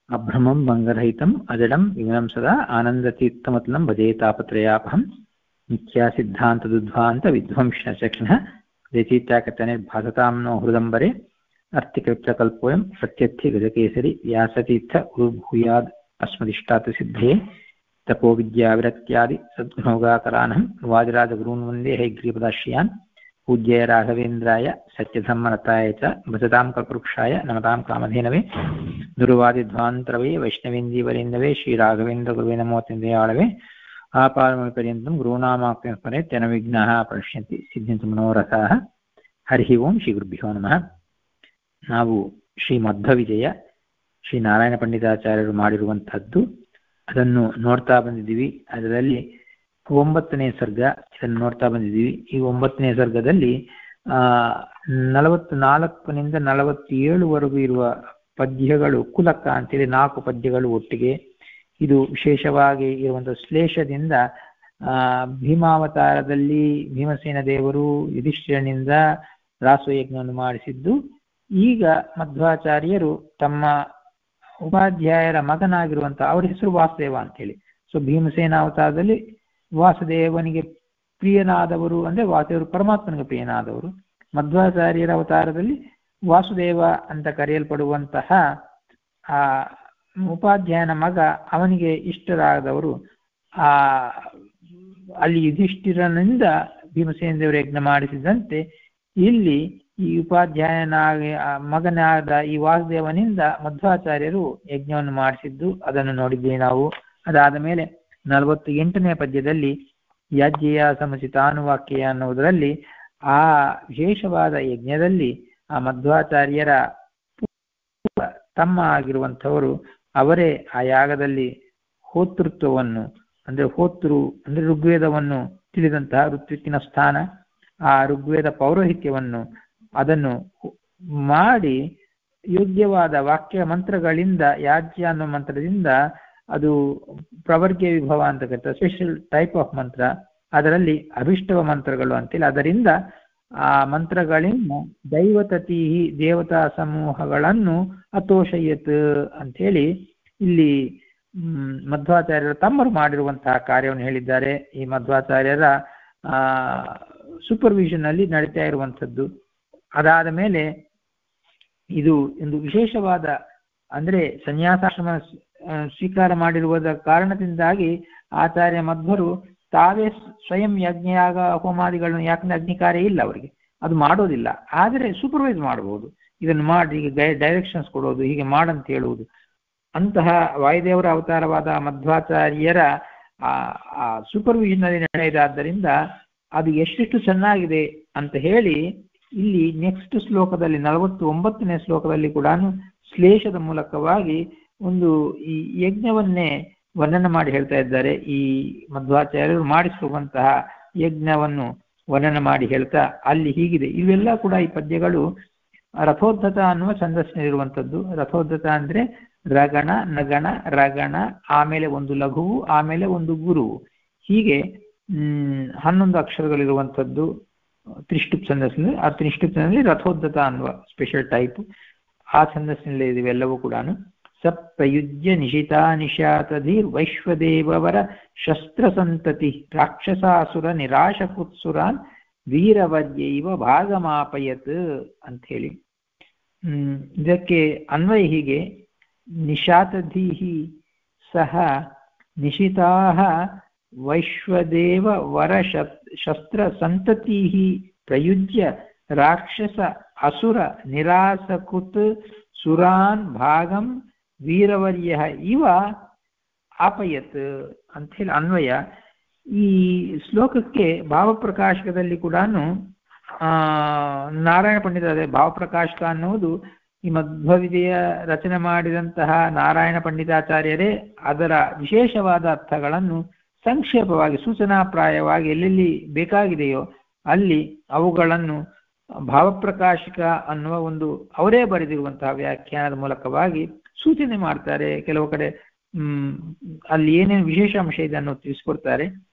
अभ्रमं भङ्गरहितम् अजडं विमलं सदा आनन्दतीर्थमतलं भजे तापत्रयापहं मिथ्यासिद्धान्तदुद्ध्वान्तविध्वंसचक्षणः रचयिताकथनिर्भासतां नो हृदम्बरे अर्थिकृत्यकल्पोऽयं प्रत्यर्थि व्यासतीर्थ गुरुभूयाद् अस्मदिष्टार्थसिद्धये तपोविद्याविरक्त्यादि सद्गुणोगाकरानहं वादिराजगुरून् वन्दे हयग्रीपदाश्रयान् पूज्य राघवेन्द्राय सत्यधर्मरताय च भजतां कल्पवृक्षाय नमतां कामधेनवे दुर्वादिध्वान्तरवे वैष्णवेन्दीवरेन्दवे श्रीराघवेन्द्रगुरुवे नमोऽत्यन्तदयाळवे आपादमपर्यन्तं गुरूणामाप्तिं स्मरेत् तेन विघ्नाः प्रणश्यन्ति सिद्ध्यन्तु मनोरथाः हरिः ओं श्रीगुरुभ्यो नमः. ನಾವು ಶ್ರೀ ಮಧ್ವವಿಜಯ ಶ್ರೀ ನಾರಾಯಣ ಪಂಡಿತಾಚಾರ್ಯರು ಮಾಡಿರುವಂತಹದ್ದು ಅದನ್ನು ನೋಡ್ತಾ ಬಂದಿದ್ದೀವಿ. ಅದರಲ್ಲಿ 9ನೇ ಸರ್ಗ ಇದನ್ನು ನೋಡ್ತಾ ಬಂದಿದ್ದೀವಿ. ಈ 9ನೇ ಸರ್ಗದಲ್ಲಿ 44ನಿಂದ 47ವರೆಗೂ ಇರುವ ಪದ್ಯಗಳು ಕುಲಕ ಅಂತೇಳಿ 4 ಪದ್ಯಗಳು ಒಟ್ಟಿಗೆ. ಇದು ವಿಶೇಷವಾಗಿ ಇರುವಂತಹ ಶ್ಲೇಷದಿಂದ ಭೀಮಾವತಾರದಲ್ಲಿ ಭೀಮಸೇನ ದೇವರು ಯುಧಿಷ್ಠಿರನಿಂದ ರಾಸಯಜ್ಞವನ್ನು ಮಾಡಿಸಿದ್ದು. ಈಗ ಮಧ್ವಾಚಾರ್ಯರು ತಮ್ಮ ಉಪಾಧ್ಯಾಯರ ಮಗನಾಗಿರುವಂತಹ ಅವರ ಹೆಸರು ವಾಸುದೇವ ಅಂತೇಳಿ. ಸೊ ಭೀಮಸೇನ ಅವತಾರದಲ್ಲಿ ವಾಸುದೇವನಿಗೆ ಪ್ರಿಯನಾದವರು ಅಂದ್ರೆ ವಾಸುದೇವರು ಪರಮಾತ್ಮನಿಗೆ ಪ್ರಿಯನಾದವರು. ಮಧ್ವಾಚಾರ್ಯರ ಅವತಾರದಲ್ಲಿ ವಾಸುದೇವ ಅಂತ ಕರೆಯಲ್ಪಡುವಂತಹ ಆ ಉಪಾಧ್ಯಾಯನ ಮಗ ಅವನಿಗೆ ಇಷ್ಟರಾದವರು. ಅಲ್ಲಿ ಯುಧಿಷ್ಠಿರನಿಂದ ಭೀಮಸೇನ ದೇವರು ಯಜ್ಞ ಮಾಡಿಸಿದಂತೆ ಇಲ್ಲಿ ಈ ಉಪಾಧ್ಯಾಯನಾಗ ಮಗನಾದ ಈ ವಾಸುದೇವನಿಂದ ಮಧ್ವಾಚಾರ್ಯರು ಯಜ್ಞವನ್ನು ಮಾಡಿಸಿದ್ದು ಅದನ್ನು ನೋಡಿದ್ದೇವೆ ನಾವು. ಅದಾದ ಮೇಲೆ 48ನೇ ಪದ್ಯದಲ್ಲಿ ಯಾಜ್ಞೇಯ ಸಮಚಿತಾನುವಾಕ್ಯ ಅನ್ನುವುದರಲ್ಲಿ ಆ ವಿಶೇಷವಾದ ಯಜ್ಞದಲ್ಲಿ ಆ ಮಧ್ವಾಚಾರ್ಯರ ತಮ್ಮ ಆಗಿರುವಂಥವರು ಅವರೇ ಆ ಯಾಗದಲ್ಲಿ ಹೋತೃತ್ವವನ್ನು ಅಂದ್ರೆ ಅಂದ್ರೆ ಋಗ್ವೇದವನ್ನು ತಿಳಿದಂತಹ ಋತ್ವಿಕ್ಕಿನ ಸ್ಥಾನ, ಆ ಋಗ್ವೇದ ಪೌರೋಹಿತ್ಯವನ್ನು ಅದನ್ನು ಮಾಡಿ ಯೋಗ್ಯವಾದ ವಾಕ್ಯ ಮಂತ್ರಗಳಿಂದ ಯಾಜ್ಯ ಅನ್ನೋ ಮಂತ್ರದಿಂದ ಅದು ಪ್ರವರ್ಗ್ಯ ವಿಭವ ಅಂತ ಕರೀತಾರೆ, ಸ್ಪೆಷಲ್ ಟೈಪ್ ಆಫ್ ಮಂತ್ರ. ಅದರಲ್ಲಿ ಅಭಿಷ್ಟವ ಮಂತ್ರಗಳು ಅಂತೇಳಿ ಅದರಿಂದ ಆ ಮಂತ್ರಗಳಿಂದ ದೈವತತಿ ದೇವತಾ ಸಮೂಹಗಳನ್ನು ಅತೋಷಯತ್ ಅಂಥೇಳಿ ಇಲ್ಲಿ ಮಧ್ವಾಚಾರ್ಯರ ತಮ್ಮರು ಮಾಡಿರುವಂತಹ ಕಾರ್ಯವನ್ನು ಹೇಳಿದ್ದಾರೆ. ಈ ಮಧ್ವಾಚಾರ್ಯರ ಸೂಪರ್ವಿಷನ್ ಅಲ್ಲಿ ನಡೀತಾ ಇರುವಂಥದ್ದು. ಅದಾದ ಮೇಲೆ ಇದು ಒಂದು ವಿಶೇಷವಾದ ಅಂದ್ರೆ ಸನ್ಯಾಸಾಶ್ರಮ ಸ್ವೀಕಾರ ಮಾಡಿರುವುದರ ಕಾರಣದಿಂದಾಗಿ ಆಚಾರ್ಯ ಮಧ್ವರು ತಾವೇ ಸ್ವಯಂ ಯಜ್ಞಯಾಗ ಹೋಮಾದಿಗಳನ್ನು, ಯಾಕಂದ್ರೆ ಅಗ್ನಿ ಕಾರ್ಯ ಇಲ್ಲ ಅವರಿಗೆ, ಅದು ಮಾಡೋದಿಲ್ಲ. ಆದರೆ ಸೂಪರ್ವೈಸ್ ಮಾಡಬಹುದು, ಇದನ್ನು ಮಾಡಿ ಹೀಗೆ ಡೈರೆಕ್ಷನ್ಸ್ ಕೊಡೋದು, ಹೀಗೆ ಮಾಡಂತ ಹೇಳುವುದು. ಅಂತಹ ವಾಯುದೇವರ ಅವತಾರವಾದ ಮಧ್ವಾಚಾರ್ಯರ ಆ ಸೂಪರ್ವಿಷನ್ ಅಲ್ಲಿ ನಡೆಯದಾದ್ದರಿಂದ ಅದು ಎಷ್ಟೆಷ್ಟು ಚೆನ್ನಾಗಿದೆ ಅಂತ ಹೇಳಿ ಇಲ್ಲಿ ನೆಕ್ಸ್ಟ್ ಶ್ಲೋಕದಲ್ಲಿ 49ನೇ ಶ್ಲೋಕದಲ್ಲಿ ಕೂಡ ಶ್ಲೇಷದ ಮೂಲಕವಾಗಿ ಒಂದು ಈ ಯಜ್ಞವನ್ನೇ ವರ್ಣನೆ ಮಾಡಿ ಹೇಳ್ತಾ ಇದ್ದಾರೆ. ಈ ಮಧ್ವಾಚಾರ್ಯರು ಮಾಡಿಸುವಂತಹ ಯಜ್ಞವನ್ನು ವರ್ಣನೆ ಮಾಡಿ ಹೇಳ್ತಾ ಅಲ್ಲಿ ಹೀಗಿದೆ. ಇವೆಲ್ಲ ಕೂಡ ಈ ಪದ್ಯಗಳು ರಥೋದ್ಧತ ಅನ್ನುವ ಛಂದಸ್ಸಿನಲ್ಲಿರುವಂಥದ್ದು. ರಥೋದ್ಧತ ಅಂದ್ರೆ ರಗಣ ನಗಣ ರಗಣ, ಆಮೇಲೆ ಒಂದು ಲಘುವು, ಆಮೇಲೆ ಒಂದು ಗುರುವು, ಹೀಗೆ 11 ಅಕ್ಷರಗಳಿರುವಂಥದ್ದು ತ್ರಿಷ್ಟುಪ್ ಛಂದಸ್ಸಿನಲ್ಲಿ. ಆ ತ್ರಿಷ್ಟುಪ್ ಛಂದಸ್ಸಿನಲ್ಲಿ ರಥೋದ್ಧತ ಅನ್ನುವ ಸ್ಪೆಷಲ್ ಟೈಪ್ ಆ ಛಂದಸ್ಸಿನಲ್ಲಿ ಇವೆಲ್ಲವೂ ಕೂಡ. ಸಪ್ರಯುಜ್ಯ ನಿಶಿತಾ ನಿಶಾತಧೀರ್ ವೈಶ್ವದೇವವರ ಶಸ್ತ್ರ ಸಂತತಿ ರಾಕ್ಷಸಾಸುರ ನಿರಾಶಕುತ್ಸುರಾನ್ ವೀರವರ್ಯೈವ ಭಾಗಮಾಪಯತ್ ಅಂತ ಹೇಳಿ. ಇದಕ್ಕೆ ಅನ್ವಯ ಹೀಗೆ: ನಿಶಾತಧೀಹಿ ಸಹ ನಿಶಿತಾಹ ವೈಶ್ವದೇವ ವರ ಶಸ್ತ್ರ ಸಂತತಿಃ ಪ್ರಯುಜ್ಯ ರಾಕ್ಷಸ ಅಸುರ ನಿರಾಸಕೃತ್ ಸುರಾನ್ ಭಾಗಂ ವೀರವರ್ಯ ಇವ ಆಪಯತ್ ಅಂತ ಹೇಳಿ ಅನ್ವಯ. ಈ ಶ್ಲೋಕಕ್ಕೆ ಭಾವಪ್ರಕಾಶಕದಲ್ಲಿ ಕೂಡ ನಾರಾಯಣ ಪಂಡಿತ ಭಾವಪ್ರಕಾಶಕ ಅನ್ನುವುದು ಈ ಮಧ್ವವಿಜಯ ರಚನೆ ಮಾಡಿದಂತಹ ನಾರಾಯಣ ಪಂಡಿತಾಚಾರ್ಯರೇ ಅದರ ವಿಶೇಷವಾದ ಅರ್ಥಗಳನ್ನು ಸಂಕ್ಷೇಪವಾಗಿ ಸೂಚನಾಪ್ರಾಯವಾಗಿ ಎಲ್ಲೆಲ್ಲಿ ಬೇಕಾಗಿದೆಯೋ ಅಲ್ಲಿ ಅವುಗಳನ್ನು ಭಾವಪ್ರಕಾಶಕ ಅನ್ನುವ ಒಂದು ಅವರೇ ಬರೆದಿರುವಂತಹ ವ್ಯಾಖ್ಯಾನದ ಮೂಲಕವಾಗಿ ಸೂಚನೆ ಮಾಡ್ತಾರೆ. ಕೆಲವು ಕಡೆ ಅಲ್ಲಿ ಏನೇನು ವಿಶೇಷ ಅಂಶ ಇದೆ ಅನ್ನೋ ತಿಳಿಸ್ಕೊಡ್ತಾರೆ.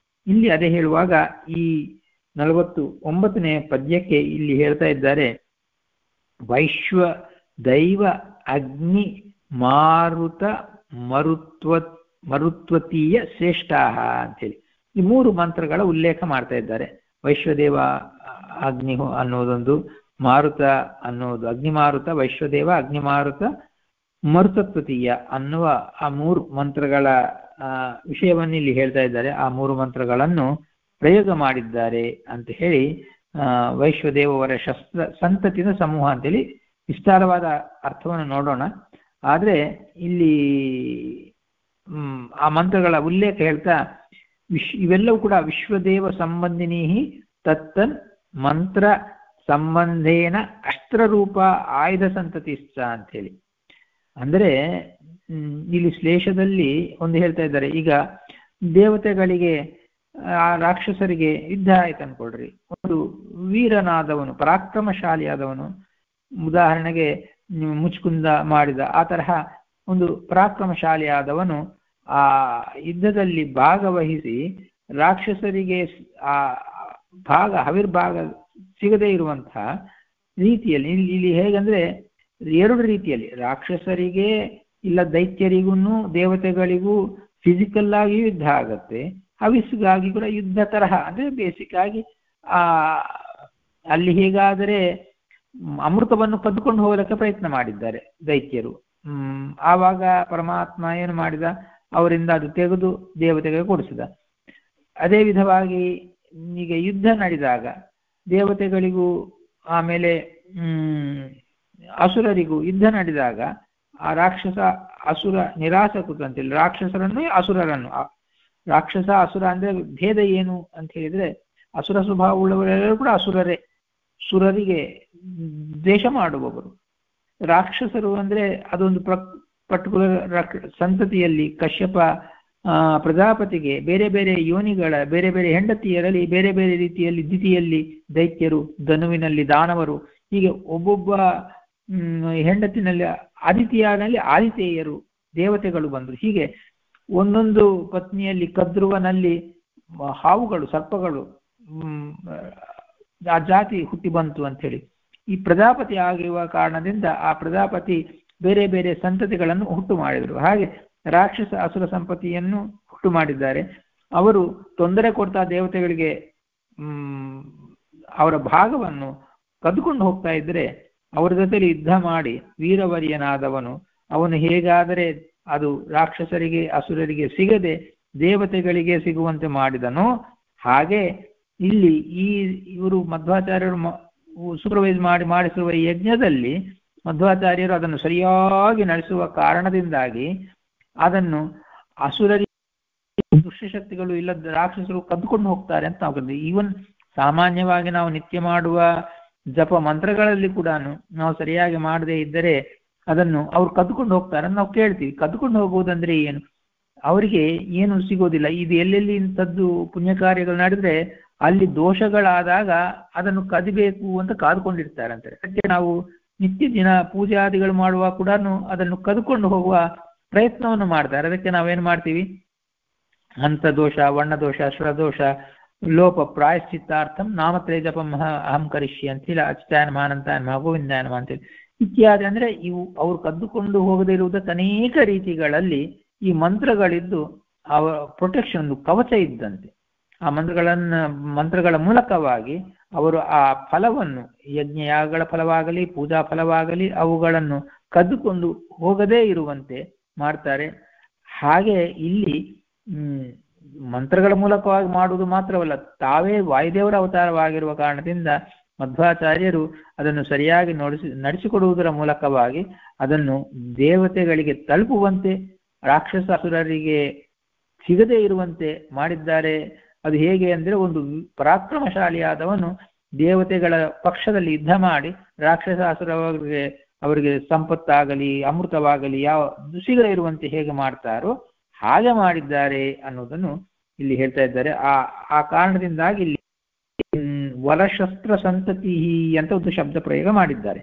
ಇಲ್ಲಿ ಅದೇ ಹೇಳುವಾಗ ಈ 49ನೇ ಪದ್ಯಕ್ಕೆ ಇಲ್ಲಿ ಹೇಳ್ತಾ ಇದ್ದಾರೆ: ವೈಶ್ವ ದೈವ ಅಗ್ನಿ ಮಾರುತ ಮರುತ್ವತೀಯ ಶ್ರೇಷ್ಠಾಹ ಅಂತೇಳಿ ಈ 3 ಮಂತ್ರಗಳ ಉಲ್ಲೇಖ ಮಾಡ್ತಾ ಇದ್ದಾರೆ. ವೈಶ್ವದೇವ ಅಗ್ನಿ ಅನ್ನೋದೊಂದು, ಮಾರುತ ಅನ್ನೋದು ಅಗ್ನಿಮಾರುತ, ವೈಶ್ವದೇವ ಅಗ್ನಿಮಾರುತ ಮರುತತ್ವತೀಯ ಅನ್ನುವ ಆ 3 ಮಂತ್ರಗಳ ವಿಷಯವನ್ನು ಇಲ್ಲಿ ಹೇಳ್ತಾ ಇದ್ದಾರೆ. ಆ 3 ಮಂತ್ರಗಳನ್ನು ಪ್ರಯೋಗ ಮಾಡಿದ್ದಾರೆ ಅಂತ ಹೇಳಿ ವೈಶ್ವದೇವರ ಶಸ್ತ್ರ ಸಂತತಿನ ಸಮೂಹ ಅಂತೇಳಿ ವಿಸ್ತಾರವಾದ ಅರ್ಥವನ್ನು ನೋಡೋಣ. ಆದರೆ ಇಲ್ಲಿ ಆ ಮಂತ್ರಗಳ ಉಲ್ಲೇಖ ಹೇಳ್ತಾ ಇವೆಲ್ಲವೂ ಕೂಡ ವಿಶ್ವದೇವ ಸಂಬಂಧಿನಿ ತತ್ತನ್ ಮಂತ್ರ ಸಂಬಂಧೇನ ಅಸ್ತ್ರರೂಪ ಆಯುಧ ಸಂತತಿಶ್ಚ ಅಂತೇಳಿ. ಅಂದರೆ ಇಲ್ಲಿ ಶ್ಲೇಷದಲ್ಲಿ ಒಂದು ಹೇಳ್ತಾ ಇದ್ದಾರೆ, ಈಗ ದೇವತೆಗಳಿಗೆ ಆ ರಾಕ್ಷಸರಿಗೆ ಯುದ್ಧ ಆಯ್ತು ಅನ್ಕೊಳ್ರಿ, ಒಂದು ವೀರನಾದವನು ಪರಾಕ್ರಮಶಾಲಿಯಾದವನು, ಉದಾಹರಣೆಗೆ ಮುಚ್ಕುಂದ ಮಾಡಿದ ಆ ತರಹ ಒಂದು ಪರಾಕ್ರಮಶಾಲಿಯಾದವನು ಆ ಯುದ್ಧದಲ್ಲಿ ಭಾಗವಹಿಸಿ ರಾಕ್ಷಸರಿಗೆ ಆ ಹವಿರ್ಭಾಗ ಸಿಗದೇ ಇರುವಂತಹ ರೀತಿಯಲ್ಲಿ ಇಲ್ಲಿ ಹೇಗಂದ್ರೆ 2 ರೀತಿಯಲ್ಲಿ ರಾಕ್ಷಸರಿಗೆ ಇಲ್ಲ ದೈತ್ಯರಿಗೂ ದೇವತೆಗಳಿಗೂ ಫಿಸಿಕಲ್ ಆಗಿ ಯುದ್ಧ ಆಗತ್ತೆ, ಹವಿಸ್ಗಾಗಿ ಕೂಡ ಯುದ್ಧ ತರಹ. ಅಂದ್ರೆ ಬೇಸಿಕ್ ಆಗಿ ಅಲ್ಲಿ ಹೇಗಾದರೆ ಅಮೃತವನ್ನು ಕದ್ದುಕೊಂಡು ಹೋಗಲಿಕ್ಕೆ ಪ್ರಯತ್ನ ಮಾಡಿದ್ದಾರೆ ದೈತ್ಯರು. ಆವಾಗ ಪರಮಾತ್ಮ ಏನು ಮಾಡಿದ, ಅವರಿಂದ ಅದು ತೆಗೆದು ದೇವತೆಗಳಿಗೆ ಕೊಡಿಸಿದ. ಅದೇ ವಿಧವಾಗಿ ಈಗ ಯುದ್ಧ ನಡೆದಾಗ ದೇವತೆಗಳಿಗೂ ಆಮೇಲೆ ಅಸುರರಿಗೂ ಯುದ್ಧ ನಡೆದಾಗ ಆ ರಾಕ್ಷಸ ಅಸುರ ನಿರಾಸಕೃತ ಅಂತೇಳಿ ರಾಕ್ಷಸರನ್ನು ಅಸುರರನ್ನು, ರಾಕ್ಷಸ ಅಸುರ ಅಂದ್ರೆ ಭೇದ ಏನು ಅಂತ ಹೇಳಿದ್ರೆ ಅಸುರ ಸ್ವಭಾವ ಉಳ್ಳವರೆಲ್ಲರೂ ಕೂಡ ಅಸುರರೇ, ಸುರರಿಗೆ ದ್ವೇಷ ಮಾಡುವವರು. ರಾಕ್ಷಸರು ಅಂದ್ರೆ ಅದೊಂದು ಪರ್ಟಿಕ್ಯುಲರ್ ಸಂತತಿಯಲ್ಲಿ ಕಶ್ಯಪ ಪ್ರಜಾಪತಿಗೆ ಬೇರೆ ಬೇರೆ ಯೋನಿಗಳ ಬೇರೆ ಬೇರೆ ಹೆಂಡತಿಯರಲ್ಲಿ ಬೇರೆ ಬೇರೆ ರೀತಿಯಲ್ಲಿ ದಿತಿಯಲ್ಲಿ ದೈತ್ಯರು, ಧನುವಿನಲ್ಲಿ ದಾನವರು, ಹೀಗೆ ಒಬ್ಬೊಬ್ಬ ಹೆಂಡತಿನಲ್ಲಿ ಆದಿತ್ಯನಲ್ಲಿ ಆದಿತೇಯರು ದೇವತೆಗಳು ಬಂದರು. ಹೀಗೆ ಒಂದೊಂದು ಪತ್ನಿಯಲ್ಲಿ ಕದ್ರುವನಲ್ಲಿ ಹಾವುಗಳು ಸರ್ಪಗಳು ಆ ಜಾತಿ ಹುಟ್ಟಿ ಬಂತು ಅಂತ ಹೇಳಿ ಈ ಪ್ರಜಾಪತಿ ಆಗಿರುವ ಕಾರಣದಿಂದ ಆ ಪ್ರಜಾಪತಿ ಬೇರೆ ಬೇರೆ ಸಂತತಿಗಳನ್ನು ಹುಟ್ಟು ಮಾಡಿದರು. ಹಾಗೆ ರಾಕ್ಷಸ ಅಸುರ ಸಂಪತ್ತಿಯನ್ನು ಹುಟ್ಟು ಮಾಡಿದ್ದಾರೆ. ಅವರು ತೊಂದರೆ ಕೊಡ್ತಾ ದೇವತೆಗಳಿಗೆ ಅವರ ಭಾಗವನ್ನು ಕದ್ದುಕೊಂಡು ಹೋಗ್ತಾ ಇದ್ರೆ ಅವರ ಜೊತೆಲಿ ಯುದ್ಧ ಮಾಡಿ ವೀರವರ್ಯನಾದವನು ಅವನು ಹೇಗಾದರೆ ಅದು ರಾಕ್ಷಸರಿಗೆ ಅಸುರರಿಗೆ ಸಿಗದೆ ದೇವತೆಗಳಿಗೆ ಸಿಗುವಂತೆ ಮಾಡಿದನೋ ಹಾಗೆ ಇಲ್ಲಿ ಇವರು ಮಧ್ವಾಚಾರ್ಯರು ಸೂಪರ್ವೈಸ್ ಮಾಡಿಸಿರುವ ಈ ಯಜ್ಞದಲ್ಲಿ ಮಧ್ವಾಚಾರ್ಯರು ಅದನ್ನು ಸರಿಯಾಗಿ ನಡೆಸುವ ಕಾರಣದಿಂದಾಗಿ ಅದನ್ನು ಅಸುರರಿಗೆ ದುಷ್ಟಶಕ್ತಿಗಳು ಇಲ್ಲದ ರಾಕ್ಷಸರು ಕದ್ದುಕೊಂಡು ಹೋಗ್ತಾರೆ ಅಂತ ನಾವು ಈವನ್ ಸಾಮಾನ್ಯವಾಗಿ ನಾವು ನಿತ್ಯ ಮಾಡುವ ಜಪ ಮಂತ್ರಗಳಲ್ಲಿ ಕೂಡ ನಾವು ಸರಿಯಾಗಿ ಮಾಡದೇ ಇದ್ದರೆ ಅದನ್ನು ಅವ್ರು ಕದ್ದುಕೊಂಡು ಹೋಗ್ತಾರೆ ನಾವು ಕೇಳ್ತೀವಿ. ಕದ್ದುಕೊಂಡು ಹೋಗುವುದಂದ್ರೆ ಏನು, ಅವರಿಗೆ ಏನು ಸಿಗೋದಿಲ್ಲ. ಇದು ಎಲ್ಲೆಲ್ಲಿ ಇಂಥದ್ದು ಪುಣ್ಯ ಕಾರ್ಯಗಳು ನಡೆದ್ರೆ ಅಲ್ಲಿ ದೋಷಗಳಾದಾಗ ಅದನ್ನು ಕದಿಬೇಕು ಅಂತ ಕಾದುಕೊಂಡಿರ್ತಾರೆ. ಅದಕ್ಕೆ ನಾವು ನಿತ್ಯ ದಿನ ಪೂಜಾದಿಗಳು ಮಾಡುವಾಗ ಕೂಡ ಅದನ್ನು ಕದ್ದುಕೊಂಡು ಹೋಗುವ ಪ್ರಯತ್ನವನ್ನು ಮಾಡ್ತಾರೆ. ಅದಕ್ಕೆ ನಾವೇನು ಮಾಡ್ತೀವಿ, ಹಂತದೋಷ, ವರ್ಣದೋಷ, ಶ್ರದೋಷ, ಲೋಪ ಪ್ರಾಯಶ್ಚಿತ್ತಾರ್ಥಂ ನಾಮತ್ರಯ ಜಪಂ ಅಹಂ ಕರಿಷ್ಯ ಅಂತೇಳಿ ಅಚ್ಯುತಾಯ ನಮಃ ಅನಂತಾಯ ನಮಃ ಗೋವಿಂದಾಯ ನಮಃ ಅಂತೇಳಿ ಇತ್ಯಾದಿ. ಅಂದ್ರೆ ಇವು ಅವ್ರು ಕದ್ದುಕೊಂಡು ಹೋಗದೇ ಇರುವುದಕ್ಕೆ ಅನೇಕ ರೀತಿಗಳಲ್ಲಿ ಈ ಮಂತ್ರಗಳಿದ್ದು ಅವರ ಪ್ರೊಟೆಕ್ಷನ್ ಒಂದು ಕವಚ ಇದ್ದಂತೆ. ಆ ಮಂತ್ರಗಳ ಮೂಲಕವಾಗಿ ಅವರು ಆ ಫಲವನ್ನು ಯಜ್ಞಯಾಗಗಳ ಫಲವಾಗಲಿ ಪೂಜಾ ಫಲವಾಗಲಿ ಅವುಗಳನ್ನು ಕದ್ದುಕೊಂಡು ಹೋಗದೇ ಇರುವಂತೆ ಮಾಡ್ತಾರೆ. ಹಾಗೆ ಇಲ್ಲಿ ಮಂತ್ರಗಳ ಮೂಲಕವಾಗಿ ಮಾಡುವುದು ಮಾತ್ರವಲ್ಲ, ತಾವೇ ವಾಯುದೇವರ ಅವತಾರವಾಗಿರುವ ಕಾರಣದಿಂದ ಮಧ್ವಾಚಾರ್ಯರು ಅದನ್ನು ಸರಿಯಾಗಿ ನಡೆಸಿಕೊಡುವುದರ ಮೂಲಕವಾಗಿ ಅದನ್ನು ದೇವತೆಗಳಿಗೆ ತಲುಪುವಂತೆ ರಾಕ್ಷಸ ಅಸುರರಿಗೆ ಸಿಗದೇ ಇರುವಂತೆ ಮಾಡಿದ್ದಾರೆ. ಅದು ಹೇಗೆ ಅಂದ್ರೆ ಒಂದು ಪರಾಕ್ರಮಶಾಲಿಯಾದವನು ದೇವತೆಗಳ ಪಕ್ಷದಲ್ಲಿ ಯುದ್ಧ ಮಾಡಿ ರಾಕ್ಷಸ ಅವರಿಗೆ ಸಂಪತ್ತಾಗಲಿ ಅಮೃತವಾಗಲಿ ಯಾವ ಸಿಗದೇ ಇರುವಂತೆ ಹೇಗೆ ಮಾಡ್ತಾರೋ ಹಾಗೆ ಮಾಡಿದ್ದಾರೆ ಅನ್ನೋದನ್ನು ಇಲ್ಲಿ ಹೇಳ್ತಾ ಇದ್ದಾರೆ. ಆ ಕಾರಣದಿಂದಾಗಿ ಇಲ್ಲಿ ವರಶಸ್ತ್ರ ಸಂತತಿ ಅಂತ ಒಂದು ಶಬ್ದ ಪ್ರಯೋಗ ಮಾಡಿದ್ದಾರೆ.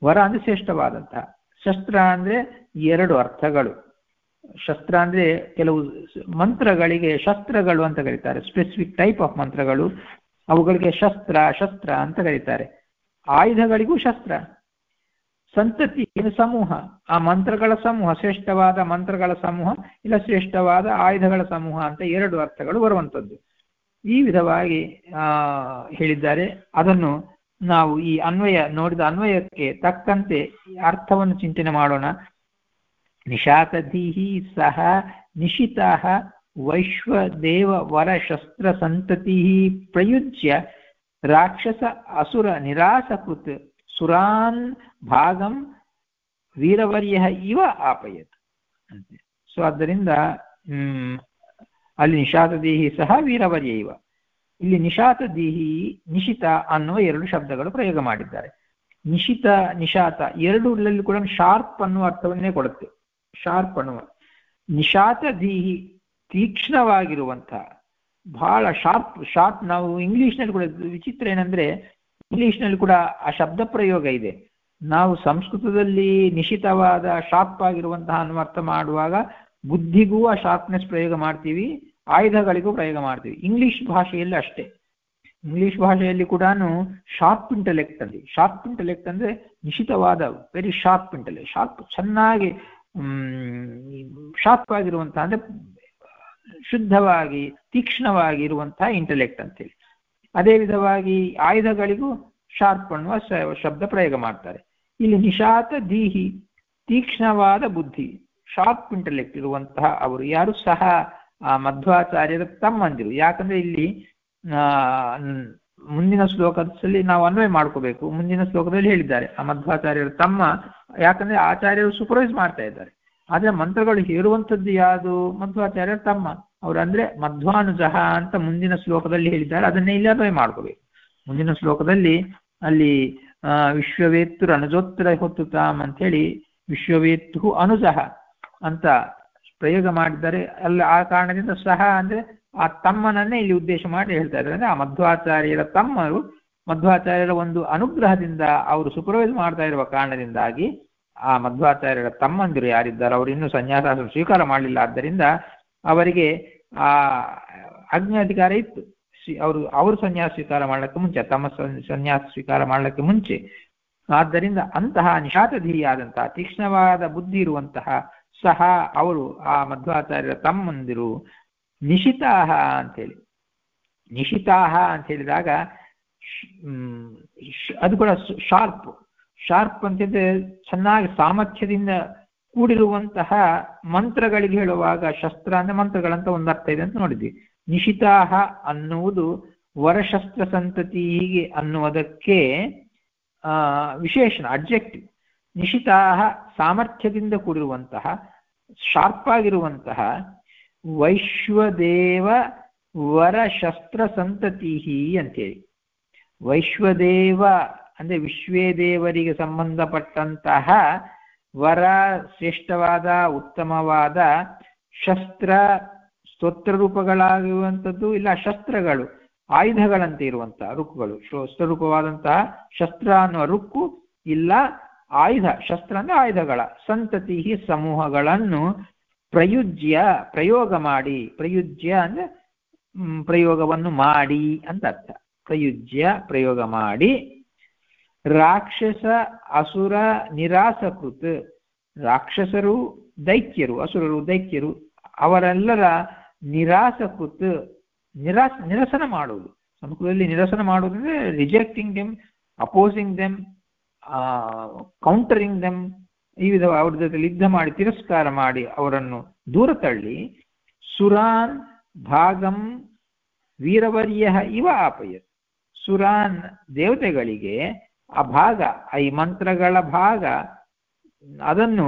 ವರ ಅಂದ್ರೆ ಶ್ರೇಷ್ಠವಾದಂತಹ, ಶಸ್ತ್ರ ಅಂದ್ರೆ 2 ಅರ್ಥಗಳು. ಶಸ್ತ್ರ ಅಂದ್ರೆ ಕೆಲವು ಮಂತ್ರಗಳಿಗೆ ಶಸ್ತ್ರಗಳು ಅಂತ ಕರೀತಾರೆ, ಸ್ಪೆಸಿಫಿಕ್ ಟೈಪ್ ಆಫ್ ಮಂತ್ರಗಳು, ಅವುಗಳಿಗೆ ಶಸ್ತ್ರ ಅಂತ ಕರೀತಾರೆ. ಆಯುಧಗಳಿಗೂ ಶಸ್ತ್ರ, ಸಂತತಿ ಸಮೂಹ, ಆ ಮಂತ್ರಗಳ ಸಮೂಹ, ಶ್ರೇಷ್ಠವಾದ ಮಂತ್ರಗಳ ಸಮೂಹ ಇಲ್ಲ ಶ್ರೇಷ್ಠವಾದ ಆಯುಧಗಳ ಸಮೂಹ ಅಂತ ಎರಡು ಅರ್ಥಗಳು ಬರುವಂಥದ್ದು. ಈ ವಿಧವಾಗಿ ಹೇಳಿದ್ದಾರೆ. ಅದನ್ನು ನಾವು ಈ ಅನ್ವಯ ನೋಡಿದ ಅನ್ವಯಕ್ಕೆ ತಕ್ಕಂತೆ ಅರ್ಥವನ್ನು ಚಿಂತನೆ ಮಾಡೋಣ. ನಿಶಾತಧೀಹಿ ಸಹ ನಿಶಿತಾಃ ವೈಶ್ವದೇವ ವರ ಶಸ್ತ್ರ ಸಂತತಿ ಪ್ರಯುಜ್ಯ ರಾಕ್ಷಸ ಅಸುರ ನಿರಾಸಕೃತ್ ಸುರಾನ್ ಭಾಗಂ ವೀರವರ್ಯ ಇವ ಆಪಯತ್ ಅಂತೆ. ಸೊ ಆದ್ದರಿಂದ ಅಲ್ಲಿ ನಿಶಾತದೇಹಿ ಸಹ ವೀರವರ್ಯ ಇವ, ಇಲ್ಲಿ ನಿಶಾತದೇಹಿ ನಿಶಿತ ಅನ್ನುವ ಎರಡು ಶಬ್ದಗಳು ಪ್ರಯೋಗ ಮಾಡಿದ್ದಾರೆ. ನಿಶಿತ ನಿಶಾತ ಎರಡರಲ್ಲಿ ಕೂಡ ಶಾರ್ಪ್ ಅನ್ನುವ ಅರ್ಥವನ್ನೇ ಕೊಡುತ್ತೆ. ಶಾರ್ಪ್ ಅನ್ನುವ ನಿಶಾತದೇಹಿ ತೀಕ್ಷ್ಣವಾಗಿರುವಂತಹ, ಬಹಳ ಶಾರ್ಪ್. ನಾವು ಇಂಗ್ಲಿಷ್ನಲ್ಲಿ ಕೂಡ ವಿಚಿತ್ರ ಏನಂದ್ರೆ ಇಂಗ್ಲಿಷ್ನಲ್ಲಿ ಕೂಡ ಆ ಶಬ್ದ ಪ್ರಯೋಗ ಇದೆ. ನಾವು ಸಂಸ್ಕೃತದಲ್ಲಿ ನಿಶಿತವಾದ ಶಾರ್ಪ್ ಆಗಿರುವಂತಹ ಅನ್ನುವ ಅರ್ಥ ಮಾಡುವಾಗ ಬುದ್ಧಿಗೂ ಆ ಶಾರ್ಪ್ನೆಸ್ ಪ್ರಯೋಗ ಮಾಡ್ತೀವಿ, ಆಯುಧಗಳಿಗೂ ಪ್ರಯೋಗ ಮಾಡ್ತೀವಿ. ಇಂಗ್ಲಿಷ್ ಭಾಷೆಯಲ್ಲಿ ಅಷ್ಟೇ. ಇಂಗ್ಲಿಷ್ ಭಾಷೆಯಲ್ಲಿ ಕೂಡ ಶಾರ್ಪ್ ಇಂಟೆಲೆಕ್ಟ್ ಅಂದ್ರೆ ನಿಶಿತವಾದ ವೆರಿ ಶಾರ್ಪ್ ಇಂಟೆಲೆಕ್ಟ್, ಶಾರ್ಪ್ ಚೆನ್ನಾಗಿ ಶಾರ್ಪ್ ಆಗಿರುವಂತಹ ಅಂದ್ರೆ ಶುದ್ಧವಾಗಿ ತೀಕ್ಷ್ಣವಾಗಿ ಇರುವಂತಹ ಇಂಟೆಲೆಕ್ಟ್ ಅಂತೇಳಿ. ಅದೇ ವಿಧವಾಗಿ ಆಯುಧಗಳಿಗೂ ಶಾರ್ಪ್ ಅನ್ನುವ ಶಬ್ದ ಪ್ರಯೋಗ ಮಾಡ್ತಾರೆ. ಇಲ್ಲಿ ನಿಶಾತ ದೀಹಿ ತೀಕ್ಷ್ಣವಾದ ಬುದ್ಧಿ, ಶಾರ್ಪ್ ಇಂಟೆಲೆಕ್ಟ್ ಇರುವಂತಹ ಅವರು ಯಾರು? ಸಹ ಮಧ್ವಾಚಾರ್ಯರ ತಮ್ಮಂದಿರು. ಯಾಕಂದ್ರೆ ಇಲ್ಲಿ ಮುಂದಿನ ಶ್ಲೋಕದಲ್ಲಿ ನಾವು ಅನ್ವಯ ಮಾಡ್ಕೋಬೇಕು. ಮುಂದಿನ ಶ್ಲೋಕದಲ್ಲಿ ಹೇಳಿದ್ದಾರೆ ಆ ಮಧ್ವಾಚಾರ್ಯರ ತಮ್ಮ, ಯಾಕಂದ್ರೆ ಆಚಾರ್ಯರು ಸೂಪರ್ವೈಸ್ ಮಾಡ್ತಾ ಇದ್ದಾರೆ. ಆದ್ರೆ ಮಂತ್ರಗಳು ಹೇಳುವಂಥದ್ದು ಯಾವುದು? ಮಧ್ವಾಚಾರ್ಯರ ತಮ್ಮ ಅವರು, ಅಂದ್ರೆ ಮಧ್ವಾನುಜಃ ಅಂತ ಮುಂದಿನ ಶ್ಲೋಕದಲ್ಲಿ ಹೇಳಿದ್ದಾರೆ. ಅದನ್ನೇ ಇಲ್ಲಿ ಅನ್ವಯ ಮಾಡ್ಕೋಬೇಕು. ಮುಂದಿನ ಶ್ಲೋಕದಲ್ಲಿ ಅಲ್ಲಿ ವಿಶ್ವವೇತ್ತುರ ಅನುಜೋತ್ತರ ಹೊತ್ತುತಾಮ್ ಅಂತ ಹೇಳಿ ವಿಶ್ವವೇತ್ತು ಅನುಜಃ ಅಂತ ಪ್ರಯೋಗ ಮಾಡಿದ್ದಾರೆ. ಅಲ್ಲಿ ಆ ಕಾರಣದಿಂದ ಸಹ ಅಂದ್ರೆ ಆ ತಮ್ಮನನ್ನೇ ಇಲ್ಲಿ ಉದ್ದೇಶ ಮಾಡಿ ಹೇಳ್ತಾ ಇದ್ದಾರೆ. ಅಂದ್ರೆ ಆ ಮಧ್ವಾಚಾರ್ಯರ ತಮ್ಮರು ಮಧ್ವಾಚಾರ್ಯರ ಒಂದು ಅನುಗ್ರಹದಿಂದ ಅವರು ಸೂಪರ್ವೈಸ್ ಮಾಡ್ತಾ ಇರುವ ಕಾರಣದಿಂದಾಗಿ ಆ ಮಧ್ವಾಚಾರ್ಯರ ತಮ್ಮಂದಿರು ಯಾರಿದ್ದಾರೆ ಅವರು ಇನ್ನೂ ಸನ್ಯಾಸ ಸ್ವೀಕಾರ ಮಾಡಲಿಲ್ಲ. ಆದ್ದರಿಂದ ಅವರಿಗೆ ಆ ಅಧಿಕಾರ ಇತ್ತು. ಅವರು ಸನ್ಯಾಸ ಸ್ವೀಕಾರ ಮಾಡಲಿಕ್ಕೆ ಮುಂಚೆ, ತಮ್ಮ ಸನ್ಯಾಸ ಸ್ವೀಕಾರ ಮಾಡಲಿಕ್ಕೆ ಮುಂಚೆ. ಆದ್ದರಿಂದ ಅಂತಹ ನಿಶಾತಧೀಯಾದಂತಹ ತೀಕ್ಷ್ಣವಾದ ಬುದ್ಧಿ ಇರುವಂತಹ ಸಹ ಅವರು ಆ ಮಧ್ವಾಚಾರ್ಯರ ತಮ್ಮಂದಿರು ನಿಶಿತಾಹ ಅಂತೇಳಿ. ನಿಶಿತಾಹ ಅಂತ ಹೇಳಿದಾಗ ಅದು ಕೂಡ ಶಾರ್ಪ್ ಅಂತಂದ್ರೆ ಚೆನ್ನಾಗಿ ಸಾಮರ್ಥ್ಯದಿಂದ ಕೂಡಿರುವಂತಹ ಮಂತ್ರಗಳಿಗೆ ಹೇಳುವಾಗ ಶಸ್ತ್ರ ಅಂದ್ರೆ ಮಂತ್ರಗಳಂತ ಒಂದು ಅರ್ಥ ಇದೆ ಅಂತ ನೋಡಿದ್ವಿ. ನಿಶಿತಾಹ ಅನ್ನುವುದು ವರಶಸ್ತ್ರ ಸಂತತಿ ಹೀಗೆ ಅನ್ನುವುದಕ್ಕೆ ವಿಶೇಷಣ, ಅಬ್ಜೆಕ್ಟಿವ್. ನಿಶಿತಾಹ ಸಾಮರ್ಥ್ಯದಿಂದ ಕೂಡಿರುವಂತಹ, ಶಾರ್ಪ್ ಆಗಿರುವಂತಹ ವೈಶ್ವದೇವ ವರಶಸ್ತ್ರ ಸಂತತಿ ಅಂತೇಳಿ. ವೈಶ್ವದೇವ ಅಂದ್ರೆ ವಿಶ್ವೇದೇವರಿಗೆ ಸಂಬಂಧಪಟ್ಟಂತಹ ವರ, ಶ್ರೇಷ್ಠವಾದ ಉತ್ತಮವಾದ ಶಸ್ತ್ರ, ಸ್ತೋತ್ರ ರೂಪಗಳಾಗಿರುವಂಥದ್ದು ಇಲ್ಲ ಶಸ್ತ್ರಗಳು, ಆಯುಧಗಳಂತೆ ಇರುವಂತಹ ರುಕ್ಕುಗಳು, ಶಸ್ತ್ರರೂಪವಾದಂತಹ ಶಸ್ತ್ರ ಅನ್ನುವ ರುಕ್ಕು ಇಲ್ಲ ಆಯುಧ, ಶಸ್ತ್ರ ಅಂದ್ರೆ ಆಯುಧಗಳ ಸಂತತಿ ಸಮೂಹಗಳನ್ನು ಪ್ರಯೋಗ ಮಾಡಿ, ಪ್ರಯುಜ್ಯ ಅಂದ್ರೆ ಪ್ರಯೋಗವನ್ನು ಮಾಡಿ ಅಂತ ಅರ್ಥ. ಪ್ರಯೋಗ ಮಾಡಿ ರಾಕ್ಷಸ ಅಸುರ ನಿರಾಸಕೃತ್, ರಾಕ್ಷಸರು ದೈತ್ಯರು, ಅಸುರರು ದೈತ್ಯರು ಅವರೆಲ್ಲರ ನಿರಾಸಕೃತ್, ನಿರಸನ ಮಾಡುವುದು. ಸಂಸ್ಕೃತದಲ್ಲಿ ನಿರಸನ ಮಾಡುವುದು ಅಂದ್ರೆ rejecting them, opposing them, countering them, ಈ ವಿಧ ಅವ್ರ ಜೊತೆ ಯುದ್ಧ ಮಾಡಿ ತಿರಸ್ಕಾರ ಮಾಡಿ ಅವರನ್ನು ದೂರ ತಳ್ಳಿ ಸುರಾನ್ ಭಾಗಂ ವೀರವರ್ಯ ಇವ ಆಪಯತ್. ಸುರಾನ್ ದೇವತೆಗಳಿಗೆ ಆ ಭಾಗ, ಈ ಮಂತ್ರಗಳ ಭಾಗ ಅದನ್ನು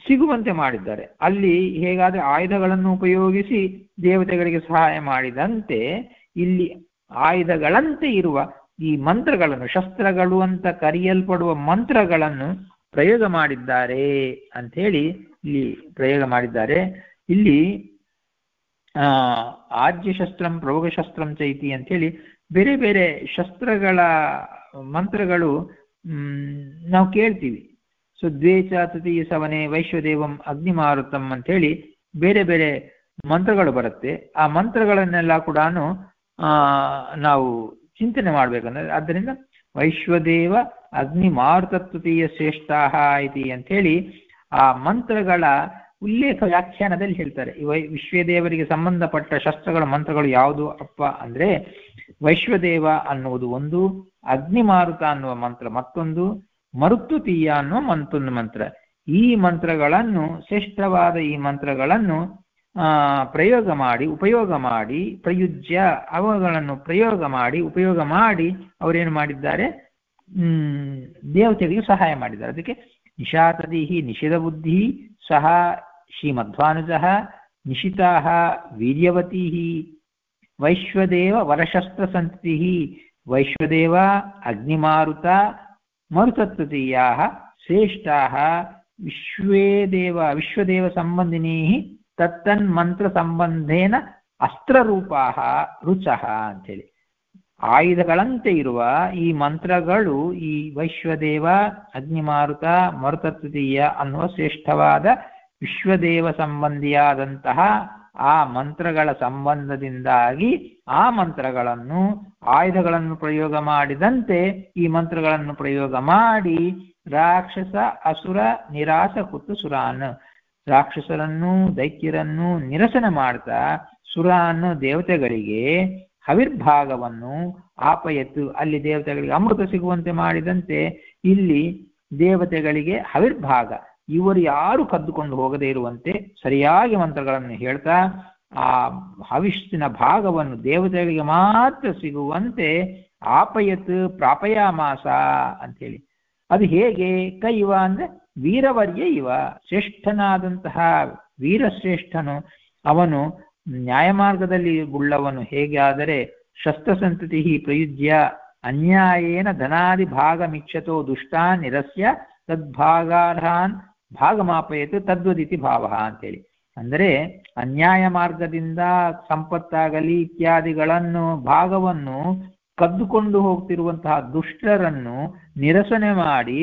ಸಿಗುವಂತೆ ಮಾಡಿದ್ದಾರೆ. ಅಲ್ಲಿ ಹೇಗಾದ್ರೆ ಆಯುಧಗಳನ್ನು ಉಪಯೋಗಿಸಿ ದೇವತೆಗಳಿಗೆ ಸಹಾಯ ಮಾಡಿದಂತೆ ಇಲ್ಲಿ ಆಯುಧಗಳಂತೆ ಇರುವ ಈ ಮಂತ್ರಗಳನ್ನು, ಶಸ್ತ್ರಗಳು ಅಂತ ಕರೆಯಲ್ಪಡುವ ಮಂತ್ರಗಳನ್ನು ಪ್ರಯೋಗ ಮಾಡಿದ್ದಾರೆ ಅಂತ ಹೇಳಿ ಇಲ್ಲಿ ಪ್ರಯೋಗ ಮಾಡಿದ್ದಾರೆ. ಇಲ್ಲಿ ಆಜ್ಯಶಸ್ತ್ರಂ ಪ್ರಯೋಗಶಸ್ತ್ರಂ ಚೈತಿ ಅಂತ ಹೇಳಿ ಬೇರೆ ಬೇರೆ ಶಸ್ತ್ರಗಳ ಮಂತ್ರಗಳು ನಾವು ಕೇಳ್ತೀವಿ. ಸೊ ದ್ವೇಚ ತೃತೀಯ ಸವನೆ ವೈಶ್ವದೇವಂ ಅಗ್ನಿಮಾರುತಂ ಅಂತ ಹೇಳಿ ಬೇರೆ ಬೇರೆ ಮಂತ್ರಗಳು ಬರುತ್ತೆ. ಆ ಮಂತ್ರಗಳನ್ನೆಲ್ಲ ಕೂಡ ನಾವು ಚಿಂತನೆ ಮಾಡ್ಬೇಕಂದ್ರೆ, ಆದ್ದರಿಂದ ವೈಶ್ವದೇವ ಅಗ್ನಿ ಮಾರುತತ್ವತೀಯ ಶ್ರೇಷ್ಠಾ ಇತಿ ಅಂತೇಳಿ ಆ ಮಂತ್ರಗಳ ಉಲ್ಲೇಖ ವ್ಯಾಖ್ಯಾನದಲ್ಲಿ ಹೇಳ್ತಾರೆ. ವಿಶ್ವದೇವರಿಗೆ ಸಂಬಂಧಪಟ್ಟ ಶಸ್ತ್ರಗಳ ಮಂತ್ರಗಳು ಯಾವುದು ಅಪ್ಪ ಅಂದ್ರೆ ವೈಶ್ವದೇವ ಅನ್ನುವುದು ಒಂದು, ಅಗ್ನಿಮಾರುತ ಅನ್ನುವ ಮಂತ್ರ ಮತ್ತೊಂದು, ಮರುತ್ವತೀಯ ಅನ್ನುವ ಮತ್ತೊಂದು ಮಂತ್ರ. ಈ ಮಂತ್ರಗಳನ್ನು ಶ್ರೇಷ್ಠವಾದ ಈ ಮಂತ್ರಗಳನ್ನು ಉಪಯೋಗ ಮಾಡಿ ಪ್ರಯುಜ್ಯ ಅವುಗಳನ್ನು ಉಪಯೋಗ ಮಾಡಿ ಅವರೇನು ಮಾಡಿದ್ದಾರೆ, ದೇವತೆಗಳಿಗೆ ಸಹಾಯ ಮಾಡಿದ್ದಾರೆ. ಅದಕ್ಕೆ ನಿಶಾತದಿಹಿ ನಿಷಿಧ ಬುದ್ಧಿ ಸಹ ಶ್ರೀಮಧ್ವಾನುಜಃ ನಿಶಿತಾಃ ವೀರ್ಯವತೀಃ ವೈಶ್ವದೇವ ವರಶಸ್ತ್ರ ಸಂತತಿಃ ವೈಶ್ವದೇವ ಅಗ್ನಿಮಾರುತ ಮರುತತ್ವತೀಯಾಃ ಶ್ರೇಷ್ಠಾಃ ವಿಶ್ವದೇವ ಸಂಬಂಧಿನೀಃ ತತ್ತನ್ಮಂತ್ರ ಸಂಬಂಧೇನ ಅಸ್ತ್ರರೂಪಾಃ ರುಚಃ ಅಂತೇಳಿ. ಆಯುಧಗಳಂತೆ ಇರುವ ಈ ಮಂತ್ರಗಳು ಈ ವೈಶ್ವದೇವ ಅಗ್ನಿಮಾರುತ ಮರುತತ್ವತೀಯ ಅನ್ನುವ ಶ್ರೇಷ್ಠವಾದ ವಿಶ್ವದೇವ ಸಂಬಂಧಿಯಾದಂತಹ ಆ ಮಂತ್ರಗಳ ಸಂಬಂಧದಿಂದಾಗಿ ಆ ಮಂತ್ರಗಳನ್ನು ಆಯುಧಗಳನ್ನು ಪ್ರಯೋಗ ಮಾಡಿದಂತೆ ಈ ಮಂತ್ರಗಳನ್ನು ಪ್ರಯೋಗ ಮಾಡಿ ರಾಕ್ಷಸ ಅಸುರ ನಿರಾಸ ಕುತ್ತು ಸುರಾನ್, ರಾಕ್ಷಸರನ್ನು ದೈತ್ಯರನ್ನು ನಿರಸನ ಮಾಡ್ತಾ ಸುರಾನ್ ದೇವತೆಗಳಿಗೆ ಹವಿರ್ಭಾಗವನ್ನು ಆಪಯತ್ತು, ಅಲ್ಲಿ ದೇವತೆಗಳಿಗೆ ಅಮೃತ ಸಿಗುವಂತೆ ಮಾಡಿದಂತೆ ಇಲ್ಲಿ ದೇವತೆಗಳಿಗೆ ಹವಿರ್ಭಾಗ, ಇವರು ಯಾರು ಕದ್ದುಕೊಂಡು ಹೋಗದೇ ಇರುವಂತೆ ಸರಿಯಾಗಿ ಮಂತ್ರಗಳನ್ನು ಹೇಳ್ತಾ ಆ ಹವಿಷ್ಯನ ಭಾಗವನ್ನು ದೇವತೆಗಳಿಗೆ ಮಾತ್ರ ಸಿಗುವಂತೆ ಆಪಯತ್ ಪ್ರಾಪಯಾಮಾಸ ಅಂತೇಳಿ. ಅದು ಹೇಗೆ ಕೈವ ಅಂದ್ರೆ ವೀರವರ್ಯ ಇವ, ಶ್ರೇಷ್ಠನಾದಂತಹ ವೀರಶ್ರೇಷ್ಠನು ಅವನು ನ್ಯಾಯಮಾರ್ಗದಲ್ಲಿ ಉಳ್ಳವನು. ಹೇಗೆ ಆದರೆ ಶಸ್ತ್ರಸಂತತಿ ಪ್ರಯುಜ್ಯ ಅನ್ಯಾಯೇನ ಧನಾದಿ ಭಾಗಮಿಚ್ಛತೋ ದುಷ್ಟಾನ್ ನಿರಸ್ಯ ತದ್ಭಾಗಾರ್ಹಾನ್ ಭಾಗಮಾಪಯತು ತದ್ವದಿತಿ ಭಾವ ಅಂತೇಳಿ. ಅಂದರೆ ಅನ್ಯಾಯ ಮಾರ್ಗದಿಂದ ಸಂಪತ್ತಾಗಲಿ ಇತ್ಯಾದಿಗಳನ್ನು ಭಾಗವನ್ನು ಕದ್ದುಕೊಂಡು ಹೋಗ್ತಿರುವಂತಹ ದುಷ್ಟರನ್ನು ನಿರಸನೆ ಮಾಡಿ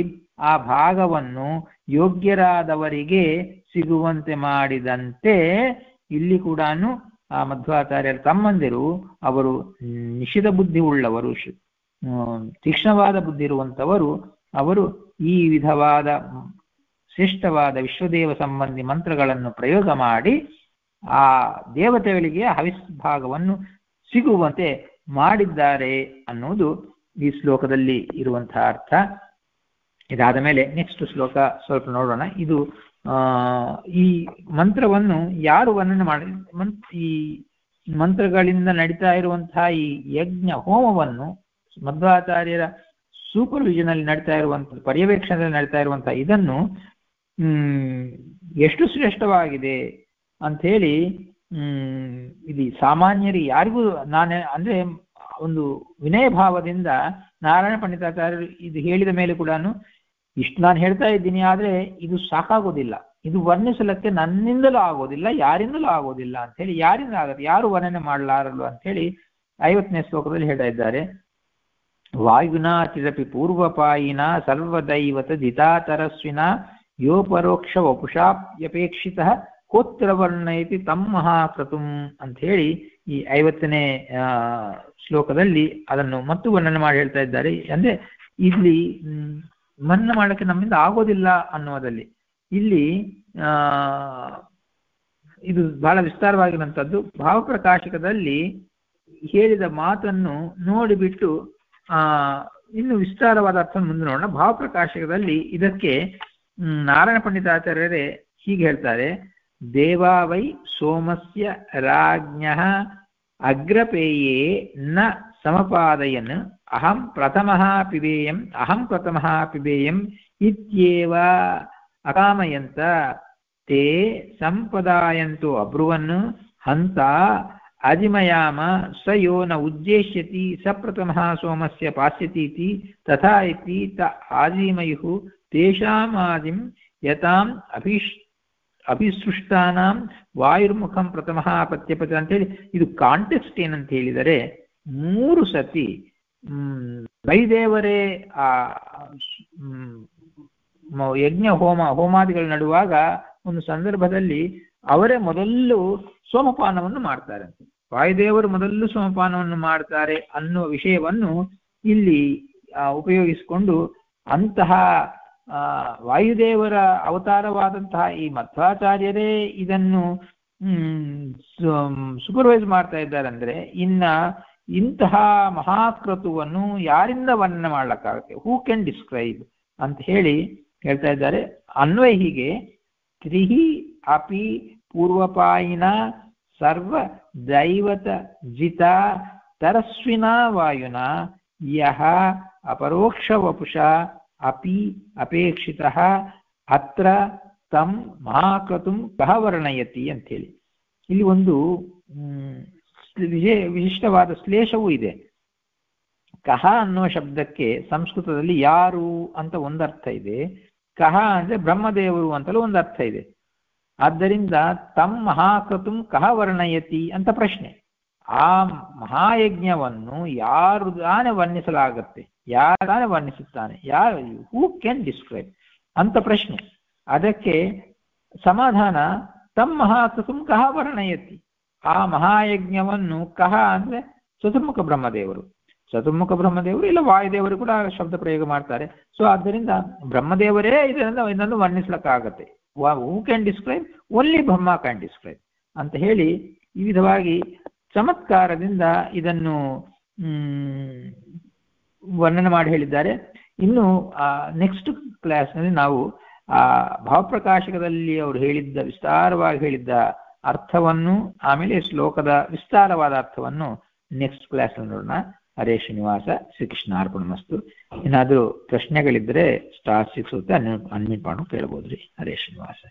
ಆ ಭಾಗವನ್ನು ಯೋಗ್ಯರಾದವರಿಗೆ ಸಿಗುವಂತೆ ಮಾಡಿದಂತೆ ಇಲ್ಲಿ ಕೂಡ ಆ ಮಧ್ವಾಚಾರ್ಯರ ತಮ್ಮಂದಿರು ಅವರು ನಿಷಿಧ ಬುದ್ಧಿ ಉಳ್ಳವರು, ತೀಕ್ಷ್ಣವಾದ ಬುದ್ಧಿ ಇರುವಂಥವರು, ಅವರು ಈ ವಿಧವಾದ ಶ್ರೇಷ್ಠವಾದ ವಿಶ್ವದೇವ ಸಂಬಂಧಿ ಮಂತ್ರಗಳನ್ನು ಪ್ರಯೋಗ ಮಾಡಿ ಆ ದೇವತೆಗಳಿಗೆ ಹವಿಸ್ಭಾಗವನ್ನು ಸಿಗುವಂತೆ ಮಾಡಿದ್ದಾರೆ ಅನ್ನುವುದು ಈ ಶ್ಲೋಕದಲ್ಲಿ ಇರುವಂತಹ ಅರ್ಥ. ಇದಾದ ಮೇಲೆ ನೆಕ್ಸ್ಟ್ ಶ್ಲೋಕ ಸ್ವಲ್ಪ ನೋಡೋಣ. ಇದು ಈ ಮಂತ್ರವನ್ನು ಯಾರು ವರ್ಣನೆ ಮಾಡಿ, ಈ ಮಂತ್ರಗಳಿಂದ ನಡೀತಾ ಇರುವಂತಹ ಈ ಯಜ್ಞ ಹೋಮವನ್ನು ಮಧ್ವಾಚಾರ್ಯರ ಸೂಪರ್ವಿಷನ್ ಅಲ್ಲಿ ನಡೀತಾ ಇರುವಂತಹ, ಪರ್ಯವೇಕ್ಷಣದಲ್ಲಿ ನಡೀತಾ ಇರುವಂತಹ ಇದನ್ನು ಎಷ್ಟು ಶ್ರೇಷ್ಠವಾಗಿದೆ ಅಂಥೇಳಿ ಇದು ಸಾಮಾನ್ಯರಿಗೆ ಯಾರಿಗೂ ನಾನೇ ಅಂದ್ರೆ ಒಂದು ವಿನಯ ಭಾವದಿಂದ ನಾರಾಯಣ ಪಂಡಿತಾಚಾರ್ಯರು ಇದು ಹೇಳಿದ ಮೇಲೆ ಕೂಡ ಇಷ್ಟು ನಾನು ಹೇಳ್ತಾ ಇದ್ದೀನಿ, ಆದ್ರೆ ಇದು ಸಾಕಾಗೋದಿಲ್ಲ, ಇದು ವರ್ಣಿಸಲಕ್ಕೆ ನನ್ನಿಂದಲೂ ಆಗೋದಿಲ್ಲ, ಯಾರಿಂದಲೂ ಆಗೋದಿಲ್ಲ ಅಂಥೇಳಿ. ಯಾರಿಂದ ಆಗತ್ತೆ, ಯಾರು ವರ್ಣನೆ ಮಾಡಲಾರಲು ಅಂಥೇಳಿ 50ನೇ ಶ್ಲೋಕದಲ್ಲಿ ಹೇಳ್ತಾ ಇದ್ದಾರೆ. ವಾಯುನಾ ಚಿರಪಿ ಪೂರ್ವಪಾಯಿನ ಸರ್ವದೈವತ ದಿತಾತರಸ್ವಿನ ಯೋ ಪರೋಕ್ಷ ವಪುಷಾಪ್ಯಪೇಕ್ಷಿತ ಕೋತ್ರ ವರ್ಣಯತಿ ತಮ್ಮ ಮಹಾಕ್ರತುಂ ಅಂತ ಹೇಳಿ ಈ 50ನೇ ಶ್ಲೋಕದಲ್ಲಿ ಅದನ್ನು ಮತ್ತು ವರ್ಣನೆ ಮಾಡಿ ಹೇಳ್ತಾ ಇದ್ದಾರೆ. ಅಂದ್ರೆ ಇಲ್ಲಿ ಮನ್ನ ಮಾಡಕ್ಕೆ ನಮ್ಮಿಂದ ಆಗೋದಿಲ್ಲ ಅನ್ನೋದಲ್ಲಿ ಇಲ್ಲಿ ಇದು ಬಹಳ ವಿಸ್ತಾರವಾಗಿರುವಂಥದ್ದು. ಭಾವಪ್ರಕಾಶಕದಲ್ಲಿ ಹೇಳಿದ ಮಾತನ್ನು ನೋಡಿಬಿಟ್ಟು ಇನ್ನು ವಿಸ್ತಾರವಾದ ಅರ್ಥ ಮುಂದೆ ನೋಡೋಣ. ಭಾವಪ್ರಕಾಶಕದಲ್ಲಿ ಇದಕ್ಕೆ ನಾರಾಯಣ ಪಂಡಿತಾಚಾರ್ಯರೇ ಹೀಗೆ ಹೇಳ್ತಾರೆ. ದೇವಾವೈ ಸೋಮಸ್ಯ ರಾಜ್ಞಃ ಅಗ್ರಪೇಯೇ ನ ಸಮಪಾದಯನ್ ಅಹಂ ಪ್ರಥಮಃ ಪಿಬೇಯಂ ಇತ್ಯೇವ ಅಕಾಮಯಂತ ತೇ ಸಂಪದಾಯಂತು ಅಬ್ರುವನ್ ಹಂತ ಅಜಿಮಯಾಮ ಸ ಯೋ ನ ಉದ್ದೇಶ್ಯತಿ ಸ ಪ್ರಥಮಃ ಸೋಮಸ್ಯ ಪಾಸ್ಯತೀತಿ ತಥಾ ಇತಿ ತ ಆಜಿಮಯುಃ ತೇಷಾಮಾದಿಂ ಯತಾಂ ಅಭಿಸೃಷ್ಟಾನಾಂ ವಾಯುರ್ಮುಖಂ ಪ್ರಥಮಃ ಪತ್ಯಪತ ಅಂತೇಳಿ. ಇದು ಕಾಂಟೆಕ್ಸ್ಟ್ ಏನಂತ ಹೇಳಿದರೆ 3 ಸತಿ ಬೈದೇವರೇ ಆ ಯಜ್ಞ ಹೋಮಾದಿಗಳು ನಡುವಾಗ ಒಂದು ಸಂದರ್ಭದಲ್ಲಿ ಅವರೇ ಮೊದಲು ಸೋಮಪಾನವನ್ನು ಮಾಡ್ತಾರೆ. ವಾಯುದೇವರು ಮೊದಲು ಸೋಮಪಾನವನ್ನು ಮಾಡ್ತಾರೆ ಅನ್ನುವ ವಿಷಯವನ್ನು ಇಲ್ಲಿ ಉಪಯೋಗಿಸಿಕೊಂಡು ಅಂತಹ ವಾಯುದೇವರ ಅವತಾರವಾದಂತಹ ಈ ಮಧ್ವಾಚಾರ್ಯರೇ ಇದನ್ನು ಸೂಪರ್ವೈಸ್ ಮಾಡ್ತಾ ಇದ್ದಾರೆ ಅಂದ್ರೆ ಇಂತಹ ಮಹಾಕ್ರತುವನ್ನು ಯಾರಿಂದ ವರ್ಣನೆ ಮಾಡ್ಲಿಕ್ಕಾಗುತ್ತೆ? ಹೂ ಕ್ಯಾನ್ ಡಿಸ್ಕ್ರೈಬ್ ಅಂತ ಹೇಳಿ ಹೇಳ್ತಾ ಇದ್ದಾರೆ. ಅನ್ವಯ ಹೀಗೆ: ತ್ರಿಹಿ ಅಪಿ ಪೂರ್ವಪಾಯಿನ ಸರ್ವ ದೈವತ ಜಿತ ತರಸ್ವಿನ ವಾಯುನ ಯಹ ಅಪರೋಕ್ಷ ವಪುಷ ಅಪಿ ಅಪೇಕ್ಷಿತಃ ಅತ್ರ ತಂ ಮಹಾಕ್ರತುಂ ಕಹ ವರ್ಣಯತಿ ಅಂತೇಳಿ. ಇಲ್ಲಿ ಒಂದು ವಿಶಿಷ್ಟವಾದ ಶ್ಲೇಷವೂ ಇದೆ. ಕಹ ಅನ್ನುವ ಶಬ್ದಕ್ಕೆ ಸಂಸ್ಕೃತದಲ್ಲಿ ಯಾರು ಅಂತ ಒಂದರ್ಥ ಇದೆ, ಕಹ ಅಂದ್ರೆ ಬ್ರಹ್ಮದೇವರು ಅಂತಲೂ ಒಂದು ಅರ್ಥ ಇದೆ. ಆದ್ದರಿಂದ ತಮ್ ಮಹಾಕ್ರತುಂ ಕಹ ವರ್ಣಯತಿ ಅಂತ ಪ್ರಶ್ನೆ. ಆ ಮಹಾಯಜ್ಞವನ್ನು ಯಾರು ತಾನೇ ವರ್ಣಿಸಲಾಗತ್ತೆ, ಯಾರು ತಾನೇ ವರ್ಣಿಸುತ್ತಾನೆ, ಯಾರು, ಹೂ ಕ್ಯಾನ್ ಡಿಸ್ಕ್ರೈಬ್ ಅಂತ ಪ್ರಶ್ನೆ. ಅದಕ್ಕೆ ಸಮಾಧಾನ ತಮ್ ಮಹಾಕ್ರತುಂ ಕಹ ವರ್ಣಯತಿ. ಆ ಮಹಾಯಜ್ಞವನ್ನು ಕಹ ಅಂದ್ರೆ ಚತುರ್ಮುಖ ಬ್ರಹ್ಮದೇವರು, ಚತುರ್ಮುಖ ಬ್ರಹ್ಮದೇವರು ಇಲ್ಲ ವಾಯುದೇವರು ಕೂಡ ಶಬ್ದ ಪ್ರಯೋಗ ಮಾಡ್ತಾರೆ. ಸೊ ಆದ್ದರಿಂದ ಬ್ರಹ್ಮದೇವರೇ ಇದನ್ನು ವರ್ಣಿಸ್ಲಿಕ್ಕಾಗತ್ತೆ. Who can describe, only Brahma can describe ಅಂತ ಹೇಳಿ ಈ ವಿಧವಾಗಿ ಚಮತ್ಕಾರದಿಂದ ಇದನ್ನು ವರ್ಣನೆ ಮಾಡಿ ಹೇಳಿದ್ದಾರೆ. ಇನ್ನು ನೆಕ್ಸ್ಟ್ ಕ್ಲಾಸ್ನಲ್ಲಿ ನಾವು ಆ ಭಾವಪ್ರಕಾಶಕದಲ್ಲಿ ಅವರು ಹೇಳಿದ್ದ ವಿಸ್ತಾರವಾಗಿ ಹೇಳಿದ್ದ ಅರ್ಥವನ್ನು, ಆಮೇಲೆ ಶ್ಲೋಕದ ವಿಸ್ತಾರವಾದ ಅರ್ಥವನ್ನು ನೆಕ್ಸ್ಟ್ ಕ್ಲಾಸ್ನಲ್ಲಿ ನೋಡೋಣ. ಹರೇ ಶ್ರೀನಿವಾಸ, ಶ್ರೀಕೃಷ್ಣಾರ್ಪಣಮಸ್ತು. ಏನಾದರೂ ಪ್ರಶ್ನೆಗಳಿದ್ದರೆ *6 ಅನ್ಮಿಟ್ ಮಾಡಿ ಕೇಳ್ಬೋದ್ರಿ. ಹರೇ ಶ್ರೀನಿವಾಸ.